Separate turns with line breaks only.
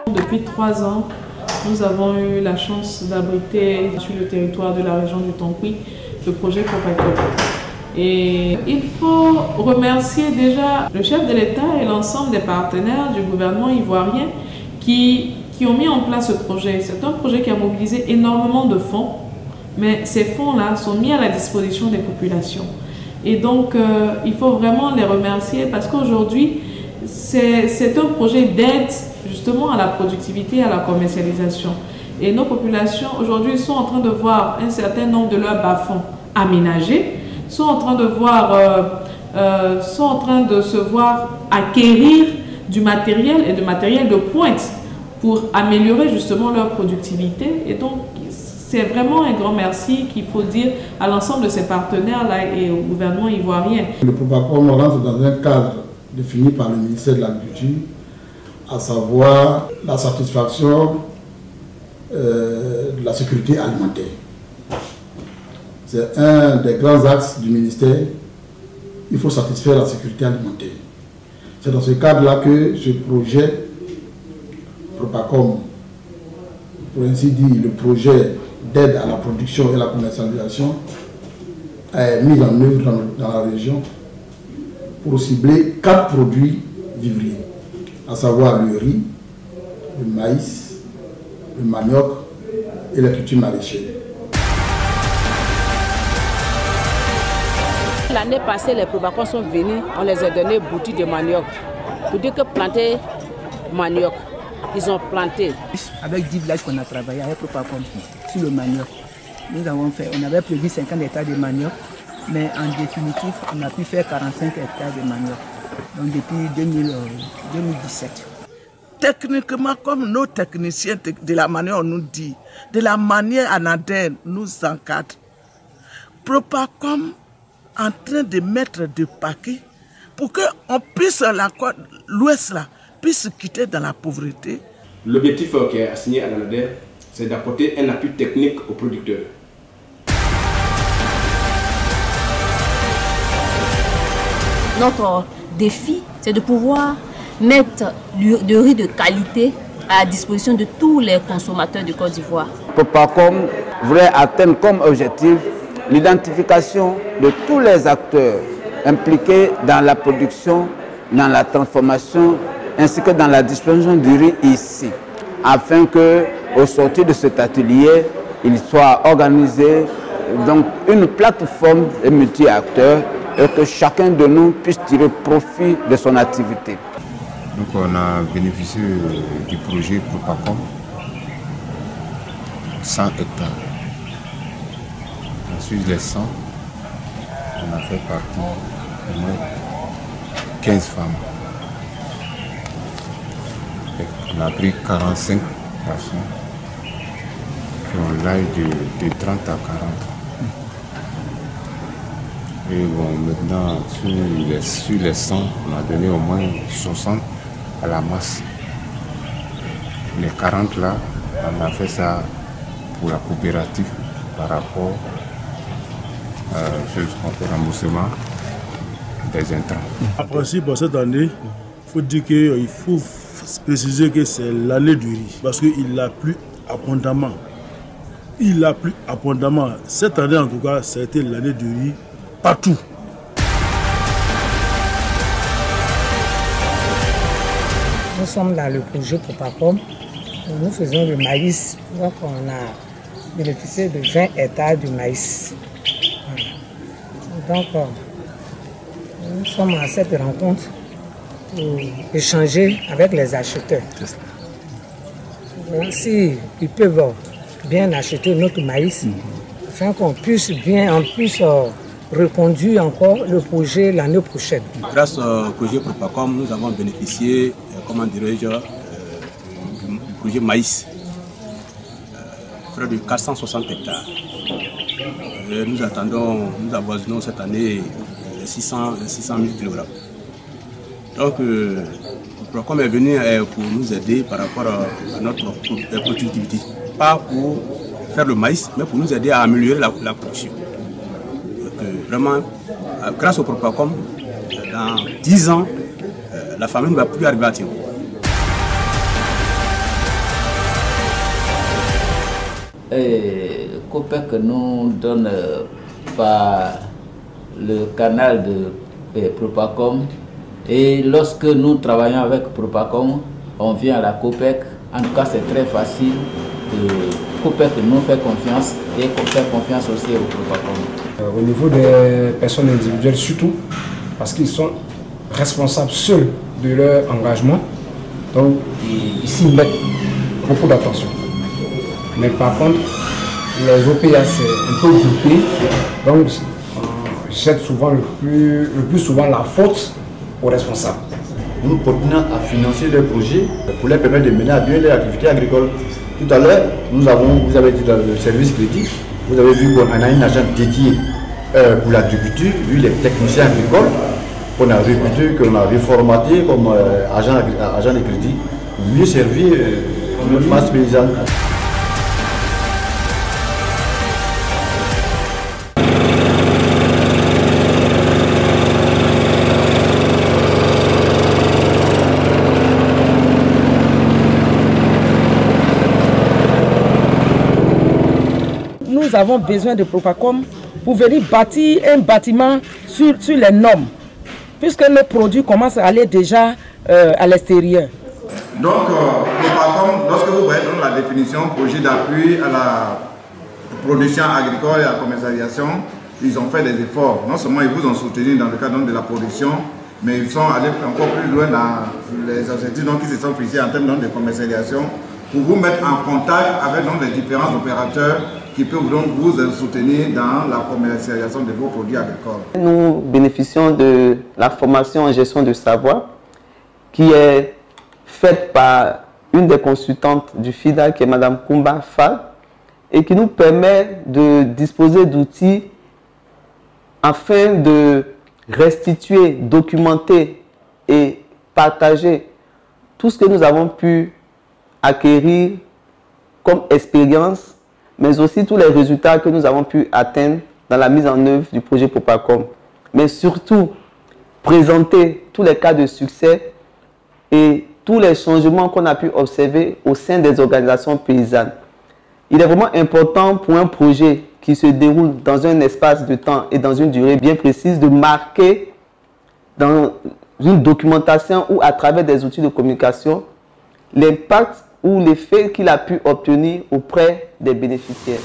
Depuis 3 ans, nous avons eu la chance d'abriter sur le territoire de la région du Tonkouy le projet Propacom. Et il faut remercier déjà le chef de l'État et l'ensemble des partenaires du gouvernement ivoirien qui ont mis en place ce projet. C'est un projet qui a mobilisé énormément de fonds, mais ces fonds-là sont mis à la disposition des populations. Et donc, il faut vraiment les remercier parce qu'aujourd'hui, c'est un projet d'aide justement à la productivité et à la commercialisation. Et nos populations aujourd'hui sont en train de voir un certain nombre de leurs bas-fonds aménagés, sont en train de se voir acquérir du matériel et de matériel de pointe pour améliorer justement leur productivité. Et donc, c'est vraiment un grand merci qu'il faut dire à l'ensemble de ces partenaires-là et au gouvernement ivoirien.
Le Propacom rentre dans un cadre défini par le ministère de l'Agriculture, à savoir la satisfaction de la sécurité alimentaire. C'est un des grands axes du ministère. Il faut satisfaire la sécurité alimentaire. C'est dans ce cadre-là que ce projet Propacom, pour ainsi dire le projet d'aide à la production et la commercialisation, est mis en œuvre dans la région pour cibler 4 produits vivriers, à savoir le riz, le maïs, le manioc et les cultures maraîchères.
L'année passée, les Propacom sont venus, on les a donné boutique de manioc. Pour dire que planter manioc, ils ont planté.
Avec 10 villages qu'on a travaillé avec Propacom sur le manioc. Nous avons fait, on avait prévu 50 hectares de manioc, mais en définitive, on a pu faire 45 hectares de manioc. Donc depuis 2017.
Techniquement, comme nos techniciens de la manière on nous dit, de la manière Anader nous encadre, Propacom en train de mettre des paquets pour qu'on puisse, l'Ouest là, puisse quitter dans la pauvreté.
L'objectif qui est assigné à Anader, c'est d'apporter un appui technique aux producteurs.
Notre défi, c'est de pouvoir mettre du riz de qualité à la disposition de tous les consommateurs de Côte d'Ivoire.
Propacom voudrait atteindre comme objectif l'identification de tous les acteurs impliqués dans la production, dans la transformation, ainsi que dans la distribution du riz ici, afin que, au sortir de cet atelier, il soit organisé donc une plateforme de multi-acteurs et que chacun de nous puisse tirer profit de son activité.
Donc on a bénéficié du projet Propacom, 100 hectares. Ensuite les 100, on a fait partie au moins 15 femmes. Et on a pris 45 personnes qui ont l'âge de 30 à 40. Et bon, maintenant, sur les 100, on a donné au moins 60 à la masse. Les 40 là, on a fait ça pour la coopérative par rapport au remboursement des intrants.
En principe, cette année, il faut dire qu'il faut préciser que c'est l'année du riz parce qu'il a plu abondamment. Il a plu abondamment. Cette année, en tout cas, ça a été l'année du riz partout.
Nous sommes dans le projet Propacom. Nous faisons le maïs. Donc on a bénéficié de 20 hectares de maïs. Donc nous sommes à cette rencontre pour échanger avec les acheteurs. Donc, si ils peuvent bien acheter notre maïs, afin qu'on puisse reconduit encore le projet l'année prochaine.
Grâce au projet Propacom, nous avons bénéficié, comment dirais-je, du projet maïs, près de 460 hectares. Nous avoisinons cette année 600 000 kg. Donc, Propacom est venu pour nous aider par rapport à notre productivité. Pas pour faire le maïs, mais pour nous aider à améliorer la production. Donc, vraiment, grâce au Propacom, dans 10 ans, la famille ne va plus arriver à Tiao.
Le COPEC nous donne par le canal de Propacom, et lorsque nous travaillons avec Propacom, on vient à la COPEC. En tout cas, c'est très facile. COPEC nous fait confiance et qu'on fait confiance aussi au Propacom.
Au niveau des personnes individuelles surtout, parce qu'ils sont responsables seuls de leur engagement, donc ils s'y mettent beaucoup d'attention. Mais par contre, les OPA c'est un peu groupé, donc on jette souvent le plus souvent la faute aux responsables.
Nous continuons à financer leurs projets pour leur permettre de mener à bien leur activité agricole. Tout à l'heure, vous avez dit dans le service crédit, vous avez vu qu'on a une agence dédiée pour l'agriculture, lui les techniciens agricoles, qu'on a recruté, qu'on a reformaté comme agent de crédit, pour mieux servir notre masse paysanne.
Nous avons besoin de Propacom pour venir bâtir un bâtiment sur les normes, puisque nos produits commencent à aller déjà à l'extérieur.
Donc, Propacom, lorsque vous voyez dans la définition projet d'appui à la production agricole et à la commercialisation, ils ont fait des efforts. Non seulement ils vous ont soutenu dans le cadre de la production, mais ils sont allés encore plus loin dans les objectifs qui se sont fixés en termes de commercialisation pour vous mettre en contact avec les différents opérateurs qui peuvent donc vous soutenir dans la commercialisation de vos produits agricoles.
Nous bénéficions de la formation en gestion de savoir qui est faite par une des consultantes du FIDA qui est Mme Kumba Fall et qui nous permet de disposer d'outils afin de restituer, documenter et partager tout ce que nous avons pu acquérir comme expérience, mais aussi tous les résultats que nous avons pu atteindre dans la mise en œuvre du projet Propacom. Mais surtout, présenter tous les cas de succès et tous les changements qu'on a pu observer au sein des organisations paysannes. Il est vraiment important pour un projet qui se déroule dans un espace de temps et dans une durée bien précise de marquer dans une documentation ou à travers des outils de communication l'impact ou l'effet qu'il a pu obtenir auprès des bénéficiaires.